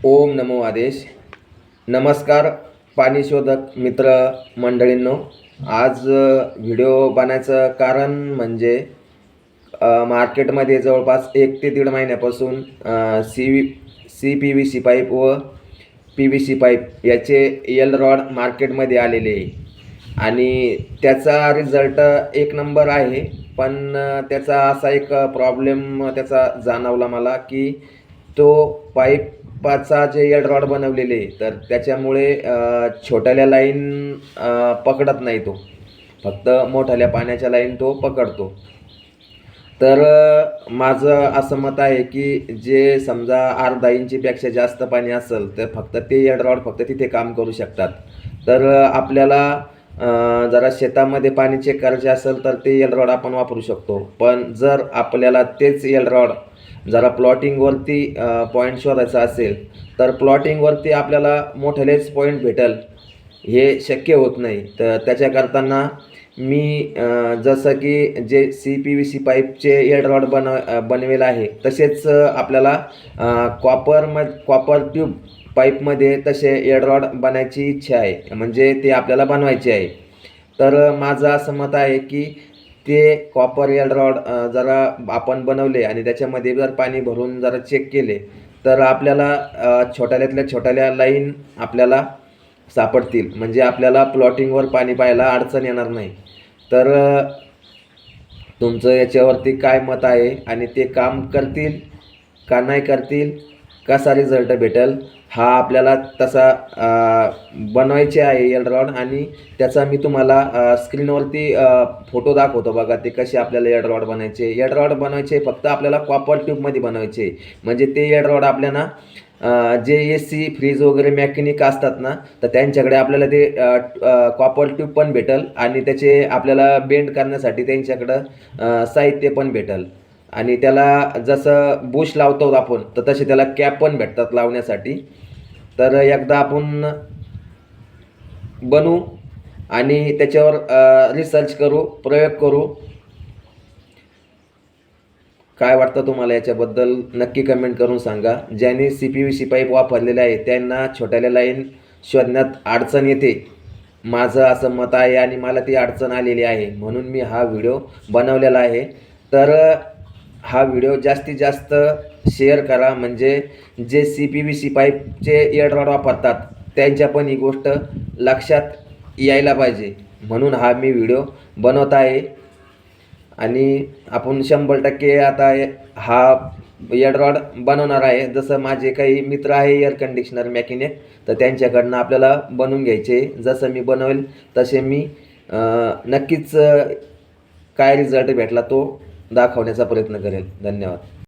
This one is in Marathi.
ओम नमो आदेश. नमस्कार पाणी शोधक मित्र मंडळींनो. आज व्हिडिओ बनायचं कारण म्हणजे मार्केटमध्ये जवळपास 1 ते दीड महिन्यापासून CPVC पाईप व PVC पाईप याचे एल रॉड मार्केटमध्ये आलेले आहे आणि त्याचा रिझल्ट एक नंबर आहे. पण त्याचा असा एक प्रॉब्लेम त्याचा जाणवला मला की तो पाईपाचा जे एल रॉड बनवलेले तर त्याच्यामुळे छोट्याल्या लाईन पकडत नाही, तो फक्त मोठ्याल्या पाण्याच्या लाईन तो पकडतो. तर माझं असं मत आहे की जे समजा अर्धा इंचीपेक्षा जास्त पाणी असेल तर फक्त ते एल रॉड फक्त तिथे काम करू शकतात. तर आपल्याला जरा शेतामध्ये पाणी चेक करायचे असेल तर ते एल रॉड आपण वापरू शकतो. पण जर आपल्याला तेच एल रॉड जरा प्लॉटिंगवरती पॉईंट शोधायचा असेल तर प्लॉटिंगवरती आपल्याला मोठेलेच पॉईंट भेटेल हे शक्य होत नाही. तर त्याच्याकरताना मी जसं की जे CPVC पाईपचे एल रॉड बनवेल आहे तसेच आपल्याला कॉपर ट्यूब पाईपमध्ये तसे एल रॉड बनायची इच्छा आहे, म्हणजे ते आपल्याला बनवायचे आहे. तर माझं असं मत आहे की ते कॉपर एल रॉड जरा आपण बनवले आणि त्याच्यामध्ये जर पाणी भरून जरा चेक केले तर आपल्याला छोट्याल्यातल्या छोट्याल्या लाईन आपल्याला सापडतील, म्हणजे आपल्याला प्लॉटिंगवर पाणी पाहायला अडचण येणार नाही. तर तुमचं याच्यावरती काय मत आहे आणि ते काम करतील का नाही करतील, कसा रिझल्ट भेटेल, हा आपल्याला तसा बनवायचे आहे एल रॉड आणि त्याचा मी तुम्हाला स्क्रीनवरती फोटो दाखवतो. बघा ते कसे आपल्याला एल रॉड बनायचे. एल रॉड बनवायचे फक्त आपल्याला कॉपर ट्यूबमध्ये बनवायचे, म्हणजे ते एल रॉड आपल्याला जे AC फ्रीज वगैरे मेकॅनिक असतात ना तर त्यांच्याकडे आपल्याला ते कॉपर ट्यूब पण भेटेल आणि त्याचे आपल्याला बेंड करण्यासाठी त्यांच्याकडं साहित्य पण भेटेल आणि त्याला जसं बुश लावतो आपण तर तसे त्याला कॅप पण भेटतात लावण्यासाठी. तर एकदा आपण बनवू आणि त्याच्यावर रिसर्च करू, प्रयोग करू. काय वाटतं तुम्हाला याच्याबद्दल नक्की कमेंट करून सांगा. ज्यांनी CPVC पाईप वापरलेले आहे त्यांना छोट्याल्या लाईन शोधण्यात अडचण येते, माझं असं मत आहे आणि मला ती अडचण आलेली आहे, म्हणून मी हा व्हिडिओ बनवलेला आहे. तर हा व्हिडिओ जास्तीत जास्त शेअर करा, म्हणजे जे CPVC पाईपचे एल रॉड वापरतात त्यांच्या पण ही गोष्ट लक्षात यायला पाहिजे, म्हणून हा मी व्हिडिओ बनवत आहे. आणि आपण 100% आता हा एल रॉड बनवणार आहे. जसं माझे काही मित्र आहे एअर कंडिशनर मेकॅनिक, तर त्यांच्याकडनं आपल्याला बनवून घ्यायचे. जसं मी बनवेल तसे मी नक्कीच काय रिझल्ट भेटला तो दाखवण्याचा प्रयत्न करेल. धन्यवाद.